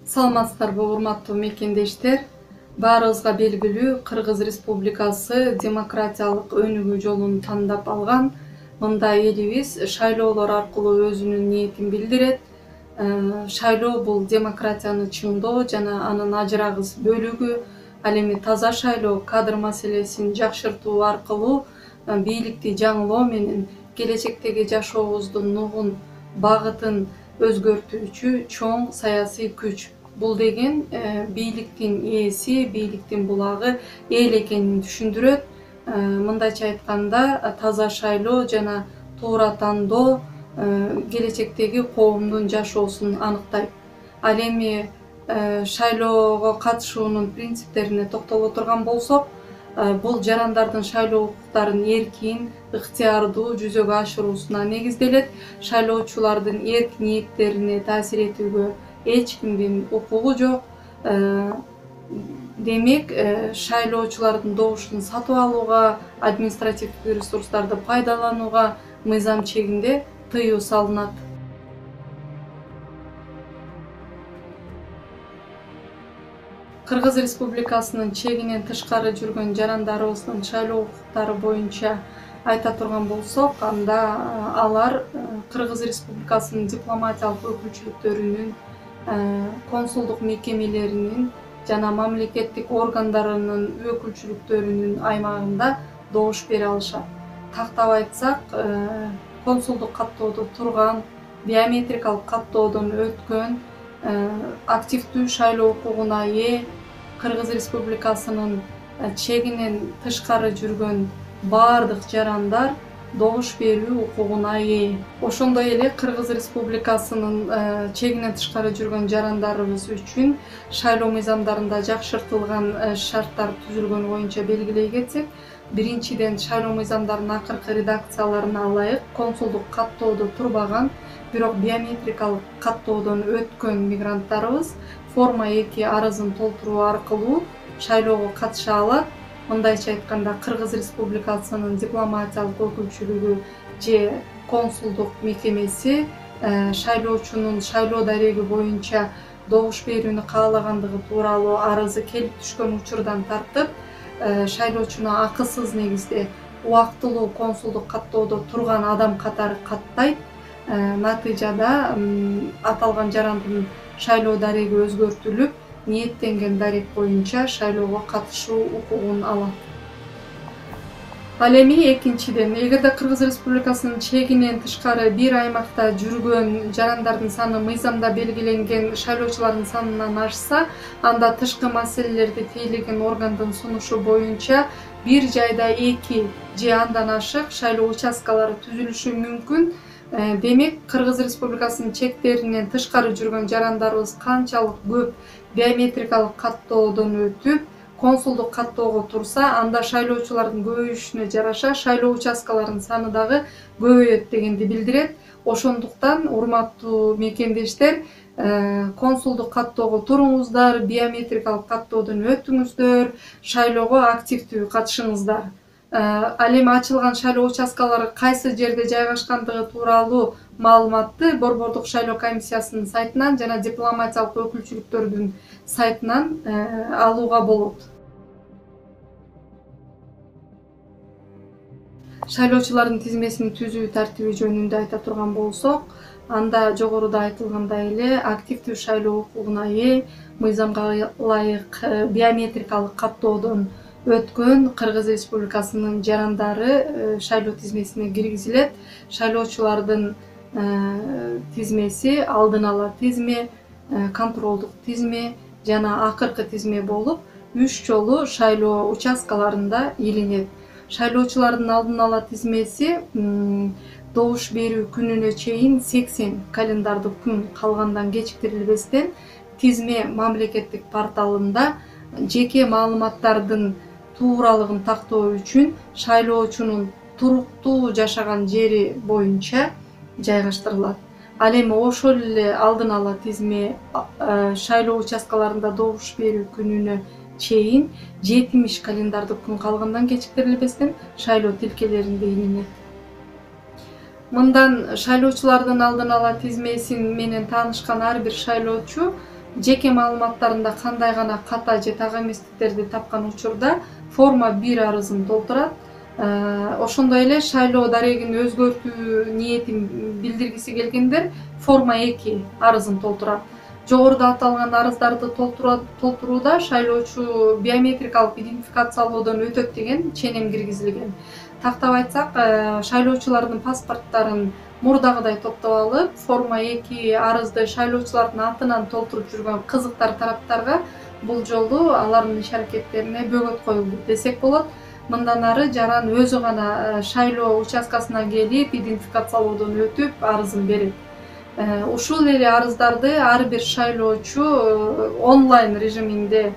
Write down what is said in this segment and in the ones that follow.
Саламатсыздарбы, урматтуу мекендештер. Баарыбызга белгилүү, Кыргыз Республикасы демократиялык өнүгүү жолун тандап алган. Мында элибиз шайлоолор аркылуу өзүнүн ниетин билдирет. Шайлоо бул демократияны чыңдоо жана анын ажырагыс бөлүгү. Ал эми таза шайлоо, кадр маселесин жакшыртуу аркылуу бийликти жаңылоо менен келечектеги жашообуздун нугун, багытын өзгөртүүчү чоң саясий күч. Бул деген бийликтин ээси, бийликтин булагы эл экенин түшүндүрөт. Мындайча айтканда, таза шайлоо жана туура тандоо келечектеги коомдун жашоосун аныктайт. Ал эми шайлоого катышуунун принциптерине токтоло турган болсок, бул жарандардын шайлоо укуктарын эркин, ыктыярдуу жүзөгө ашыруусуна негизделет. Шайлоочулардын эрк ниеттерине таасир этүүгө эч кимдин укугу жок. Демек, шайлоочулардын добушун сатып алууга, административдик ресурстарды пайдаланууга мыйзам чегинде тыюу салынат. Кыргыз Республикасынын чегинен тышкары жүргөн жарандарыбыздын шайлоо укуктары боюнча айта турган болсок, анда алар Кыргыз Республикасынын дипломатиялык өкүлчүлүктөрүнүн, консулдук мекемелеринин жана мамлекеттик органдарынын өкүлчүлүктөрүнүн аймагында добуш бере алышат. Тактап айтсак, консулдук каттоодо турган, биометрикалык каттоодон өткөн, активдүү шайлоо укугуна ээ, Кыргыз Республикасынын чегинен тышкары жүргөн баардык жарандар добуш берүү укугуна ээ. Ошондой эле Кыргыз Республикасынын чегинен тышкары жүргөн жарандарыбыз үчүн шайлоо мыйзамдарында жакшыртылган шарттар түзүлгөн боюнча белгилей кетсек, биринчиден шайлоо мыйзамдарынын акыркы редакцияларына ылайык консулдук каттоодо турбаган, бирок биометрикалык каттоодон өткөн мигранттарыбыз форма 2 арызын толтуруу аркылуу шайлоого катыша алат. Мындайча айтканда, Кыргыз Республикасынын дипломатиялык өкүлчүлүгү же консулдук мекемеси шайлоочунун шайлоо дареги боюнча добуш берүүнү каалагандыгы тууралуу арызы келип түшкөн учурдан тартып, шайлоочуну акысыз негизде убактылуу консулдук каттоодо турган адам катары каттайт. Натыйжада аталган жарандын шайлоо дареги өзгөртүлүп, ниеттенген дарек боюнча шайлоого катышуу укугун алат. Ал эми экинчиден, эгерде Кыргыз Республикасынын чегинен тышкары бир аймакта жүргөн жарандардын саны мыйзамда белгиленген шайлоочулардын санынан ашса, анда тышкы маселелерди тейлеген органдын сунушу боюнча бир жайда 2 же андан ашык шайлоо участкалары түзүлүшү мүмкүн. Демек, Кыргыз Республикасынын чектеринен тышкары жүргөн жарандарыбыз канчалык көп биометрикалык каттоодон өтүп, консулдук каттоого турса, анда шайлоочулардын көбөйүшүнө жараша шайлоо участкаларынын саны дагы көбөйөт дегенди билдирет. Ошондуктан, урматтуу мекендештер, консулдук каттоого туруңуздар, биометрикалык каттоодон өтүңүздөр, шайлоого активдүү катышыңыздар. Ал эми ачылган шайлоо участкалары кайсы жерде жайгашкандыгы тууралуу маалыматты Борбордук шайлоо комиссиясынын сайтынан жана дипломатиялык өкүлчүлүктөрдүн сайтынан алууга болот. Шайлоочулардын тизмесин түзүү тартиби жөнүндө айта турган болсок, анда жогоруда айтылгандай эле активдүү шайлоо укугуна ээ, мыйзамга ылайык биометрикалык каттоодон өткөн Кыргыз Республикасынын жарандары шайлоо тизмесине киргизилет. Шайлоочулардын тизмеси алдын ала тизме, контролдук тизме жана акыркы тизме болуп, 3 жолу шайлоо участкаларында илинет. Шайлоочулардын алдын ала тизмеси добуш берүү күнүнө чейин 80 календардык күн калгандан кечиктирилбестен тизме мамлекеттик порталында жеке маалыматтардын тууралыгын тактоо үчүн шайлоочунун туруктуу жашаган жери боюнча жайгаштырылат. Ал эми ошол эле алдын ала тизме шайлоо участкаларында добуш берүү күнүнө чейин 70 календардык күн калгандан кечиктирилбестен шайлоо тилкелеринде иненет. Мындан шайлоочулардын алдын ала тизмеси менен таанышкан ар бир шайлоочу жеке маалыматтарында кандай гана ката же так эместиктерди тапкан учурда форма 1 арызын толтурат. Ошондой эле шайлоо дарегин өзгөртүү ниетин билдиргиси келгендер форма 2 арызын толтурат. Жогоруда аталган арыздарды толтурууда шайлоочу биометрикалык идентификациялоодон өтөт деген ченем киргизилген. Тактап айтсак, шайлоочулардын паспорттарын мурдагыдай топтоп алып, форма 2 арызды шайлоочулардын атынан толтуруп жүргөн кызыктар тараптарга бул жолу алардын иш аракеттерине бөгөт коюлду десек болот. Мындан ары жаран өзү гана шайлоо участкасына келип, идентификациялоодон өтүп, арызын берет. Ушул эле арыздарды ар бир шайлоочу онлайн режиминде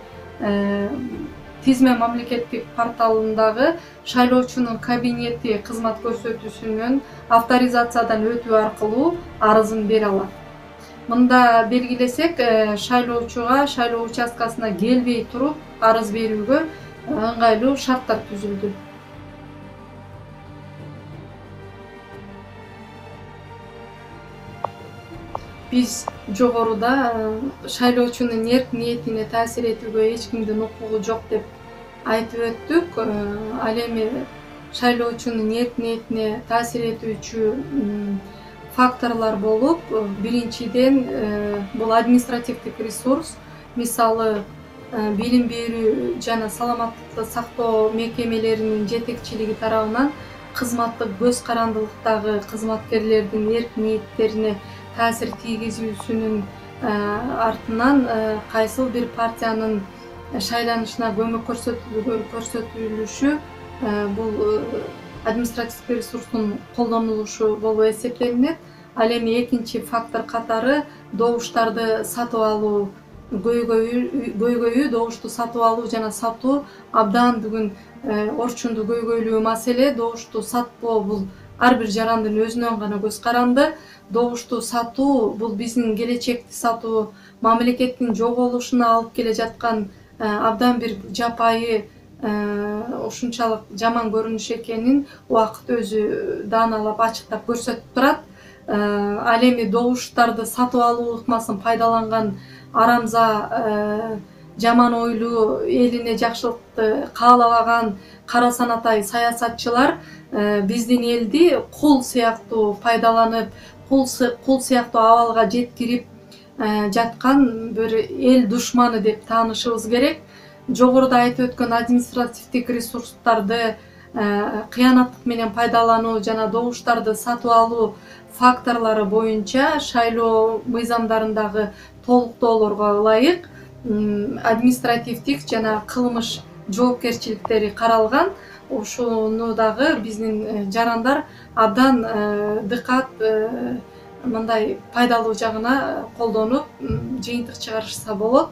тизме мамлекеттик порталындагы шайлоочунун кабинети кызмат көрсөтүүсүнөн авторизациядан өтүү аркылуу арызын бере алат. Мында белгилесек, шайлоочуга шайлоо участкасына келбей туруп арыз берүүгө ыңгайлуу шарттар түзүлдү. Биз жогоруда шайлоочунун эрк ниетине таасир этүүгө эч кимдин укугу жок деп айтып өттүк. Ал эми шайлоочунун эрк ниетине таасир этүүчү факторлор болуп, биринчиден бул административдик ресурс, мисалы билим берүү жана саламаттыкты сактоо мекемелеринин жетекчилиги тарабынан кызматтык көз карандылыктагы кызматкерлердин эрк ниеттерине таасир тийгизүүсүнүн артынан кайсыл бир партиянын шайланышына көмөк көрсөтүлүшү бул административдик ресурстун колдонулушу болуп эсептелинет. Ал эми экинчи фактор катары добуштарды сатып алуу, көйгөйүү, добушту сатып алуу жана сатуу абдан бүгүн орчунду көйгөйлүү маселе. Добушту сатпоо бул ар бир жарандын өзүнөн гана көз каранды. Добушту сатуу бул биздин келечекти сатуу, мамлекеттин жоголушуна алып келе жаткан абдан бир жапайы, ушунчалык жаман көрүнүш экенин убакыт өзү дааналап ачыктап көрсөтүп турат. Ал эми добуштарды сатып алуу ыкмасын пайдаланган арамза, жаман ойлуу, элине жакшылыкты каалабаган кара санатай саясатчылар биздин элди кул сыяктуу пайдаланып, кул сыяктуу абалга жеткирип жаткан бир эл душманы деп таанышыбыз керек. Жогоруда айтып өткөн административдик ресурстарды кыянаттык менен пайдалануу жана добуштарды сатып алуу факторлору боюнча шайлоо мыйзамдарындагы толуктоолорго ылайык административдик жана кылмыш жоопкерчиликтери каралган. Ушуну дагы биздин жарандар абдан дыкат мындай пайдалуу жагына колдонуп жыйынтык чыгарышса болот.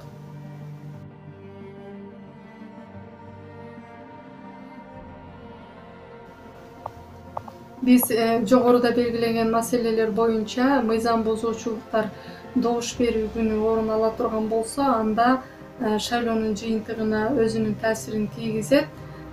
Биз жогоруда белгилеген маселелер боюнча мыйзам бузуучулуктар добуш берүү күнү орун ала турган болсо, анда шайлоонун жыйынтыгына өзүнүн таасирин тийгизет.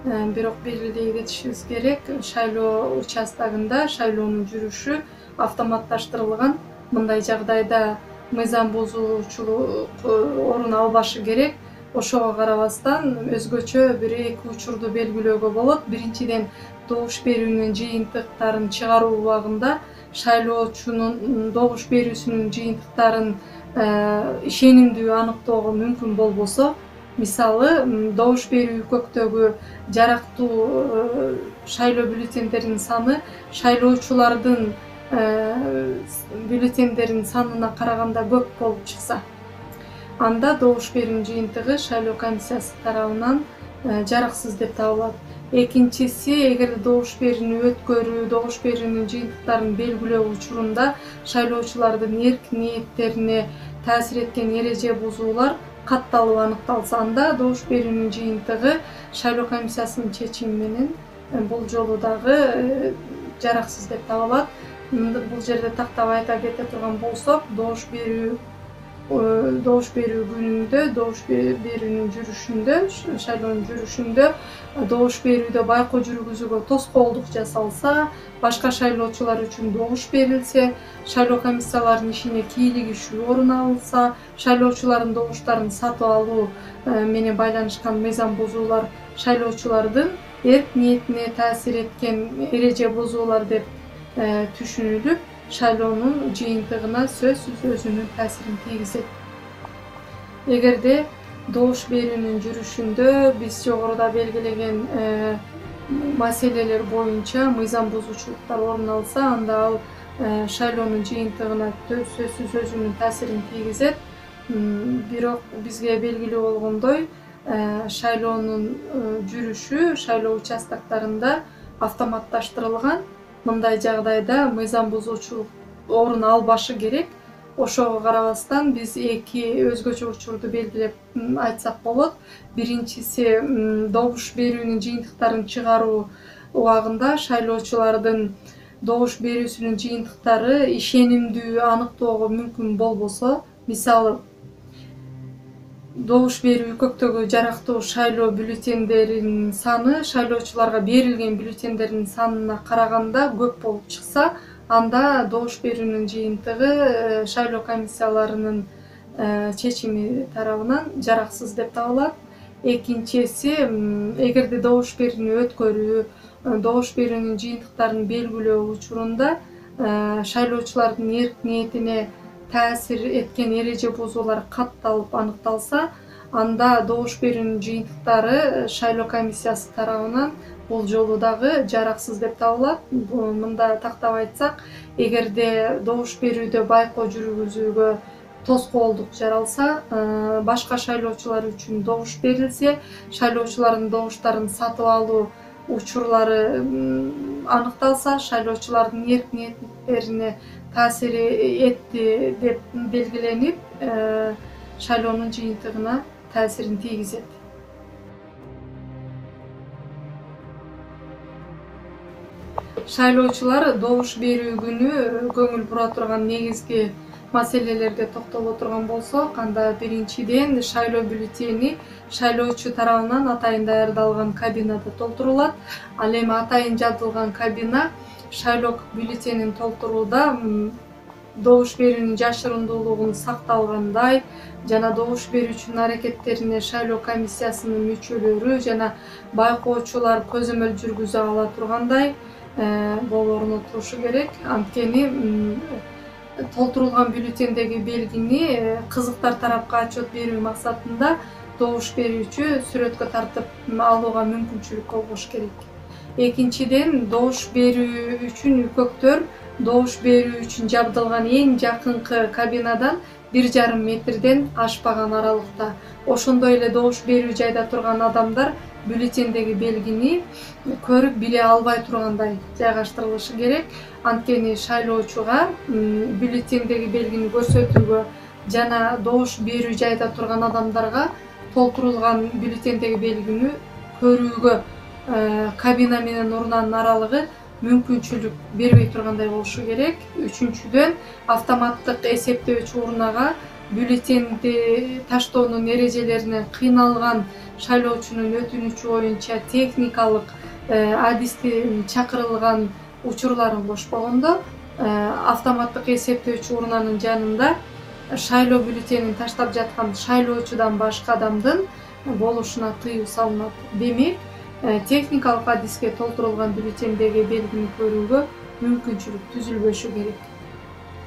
Бирок белгилей кетишибиз керек, шайлоо участогунда шайлоонун жүрүшү автоматташтырылган. Мындай жагдайда мыйзам бузуучулук орун албашы керек. Ошого карабастан өзгөчө бир эки учурду белгилөөгө болот. Биринчиден, добуш берүүнүн жыйынтыктарын чыгаруу убагында шайлоочунун добуш берүүсүнүн жыйынтыктарын ишенимдүү аныктоого мүмкүн болбосо, мисалы добуш берүү көктөгү жарактуу шайлоо бюллетендеринин саны шайлоочулардын бюллетендеринин санына караганда көп болуп чыкса, анда добуш берүүнүн жыйынтыгы шайлоо комиссиясы тарабынан жараксыз деп табылат. Экинчиси, эгер добуш берүүнү өткөрүү, добуш берүүнүн жыйынтыктарын белгилөө учурунда шайлоочулардын эрк ниеттерине таасир эткен эреже бузуулар катталып аныкталса, анда добуш берүүнүн жыйынтыгы шайлоо комиссиясынын чечими менен бул жолу дагы жараксыз деп табылат. Бул жерде тактап айта кете турган болсок, добуш берүү күнүндө, добуш берүүнүн жүрүшүндө, шайлоонун жүрүшүндө добуш берүүдө байкоо жүргүзүүгө тоскоолдук жасалса, башка шайлоочулар үчүн добуш берилсе, шайлоо комиссияларынын ишине кийлигишүү орун алынса, шайлоочулардын добуштарын сатып алуу менен байланышкан мыйзам бузуулар шайлоочулардын эрк ниетине таасир эткен эреже бузуулар деп түшүнүлүп, шайлоонун жыйынтыгына сөзсүз өзүнүн таасирин тийгизет. Эгерде добуш берүүнүн жүрүшүндө биз жогоруда белгилеген маселелер боюнча мыйзам бузуучулуктар орун алса, анда ал шайлоонун жыйынтыгына сөзсүз өзүнүн таасирин тийгизет. Бирок бизге белгилүү болгондой, шайлоонун жүрүшү шайлоо участоктарында автоматташтырылган. Мындай жагдайда мыйзам бузуучулук орун албашы керек. Ошого карабастан биз эки өзгөчө учурду белгилеп айтсак болот. Биринчиси, добуш берүүнүн жыйынтыктарын чыгаруу убагында шайлоочулардын добуш берүүсүнүн жыйынтыктары ишенимдүү аныктоого мүмкүн болбосо, мисалы добуш берүү үкөктөгү жарактуу шайлоо бюллетендеринин саны шайлоочуларга берилген бюллетендердин санына караганда көп болуп чыкса, анда добуш берүүнүн жыйынтыгы шайлоо комиссияларынын чечими тарабынан жараксыз деп табылат. Экинчиси, эгерде добуш берүүнү өткөрүү, добуш берүүнүн жыйынтыктарын белгилөө учурунда шайлоочулардын эрк ниетине таасир эткен эреже бузуулар катталып аныкталса, анда добуш берүүнүн жыйынтыктары шайлоо комиссиясы тарабынан бул жолу дагы жараксыз деп табылат. Мында тактап айтсак, эгерде добуш берүүдө байкоо жүргүзүүгө тоскоолдук жаралса, башка шайлоочулар үчүн добуш берилсе, шайлоочулардын добуштарын сатып алуу учурлары аныкталса, шайлоочулардын эрк ниеттерине таасир этти деп белгиленип, шайлоонун жыйынтыгына таасирин тийгизет. Шайлоочулар добуш берүү күнү көңүл бура турган негизги маселелерге токтоло турган болсок, анда биринчиден шайлоо бюллетени шайлоочу тарабынан атайын даярдалган кабинада толтурулат. Ал эми атайын жабдылган кабина шайлоо бюллетенин толтурууда добуш берүүнүн жашырындуулугун сакталгандай жана добуш берүүчүнүн аракеттерине шайлоо комиссиясынын мүчөлөрү жана байкоочулар көзөмөл жүргүзө ала тургандай болуп орнотулушу керек. Анткени толтурулган бюллетендеги белгини кызыктар тарапка отчет берүү максатында добуш берүүчү сүрөткө тартып алууга мүмкүнчүлүк болбош керек. Экинчиден, добуш берүү үчүн үкөктөр добуш берүү үчүн жабдылган эң жакынкы кабинадан 1,5 метрден ашпаган аралыкта. Ошондой эле добуш берүү жайда турган адамдар бюллетендеги белгини көрүп биле албай тургандай жайгаштырылышы керек. Анткени шайлоочуга бюллетендеги белгини көрсөтүүгө жана добуш берүү жайда турган адамдарга толтурулган бюллетендеги белгини көрүүгө кабина менен урунанын аралыгы мүмкүнчүлүк бербей тургандай болушу керек. Үчүнчүдөн, автоматтык эсептөөчү урнага бюллетенди таштоонун эрежелеринен кыйналган шайлоочунун өтүнүчү боюнча техникалык адисти чакырылган учурларын кошпогондо, автоматтык эсептөөчү урнанын жанында шайлоо бюллетенин таштап жаткан шайлоочудан башка адамдын болушуна тыюу салынат. Демек, техникалык адиске толтурулган бюллетендеги белгини көрүүгө мүмкүнчүлүк түзүлбөшү керек.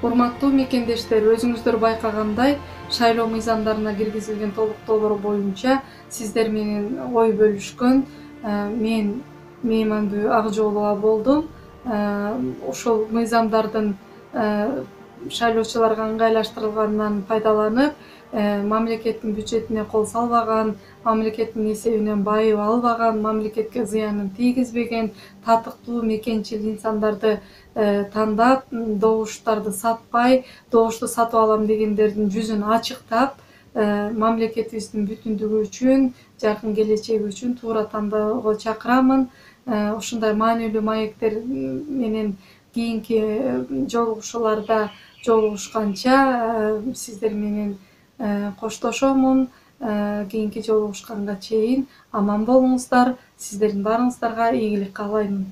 Урматтуу мекендештер, өзүңүздөр байкагандай, шайлоо мыйзамдарына киргизилген толуктоолор боюнча сиздер менен ой бөлүшкөн мен Мейманбүү Акжолова болдум. Ошол мыйзамдардын шайлоочуларга ыңгайлаштырылганынан пайдаланып, мамлекеттин бюджетине кол салбаган, мамлекеттин эсебинен байып албаган, мамлекетке зыянын тийгизбеген, татыктуу мекенчил инсандарды тандап, добуштарды сатпай, добушту сатып алам дегендердин жүзүн ачыктап, мамлекетибиздин бүтүндүгү үчүн, жаркын келечеги үчүн туура тандоого чакырамын. ушундай маанилүү маектер менен кийинки жолугушууларда жолугушканча сиздер менен коштошомун. Кийинки жолугушканга чейин аман болуңуздар. Сиздердин баарыңыздарга ийгилик каалаймын.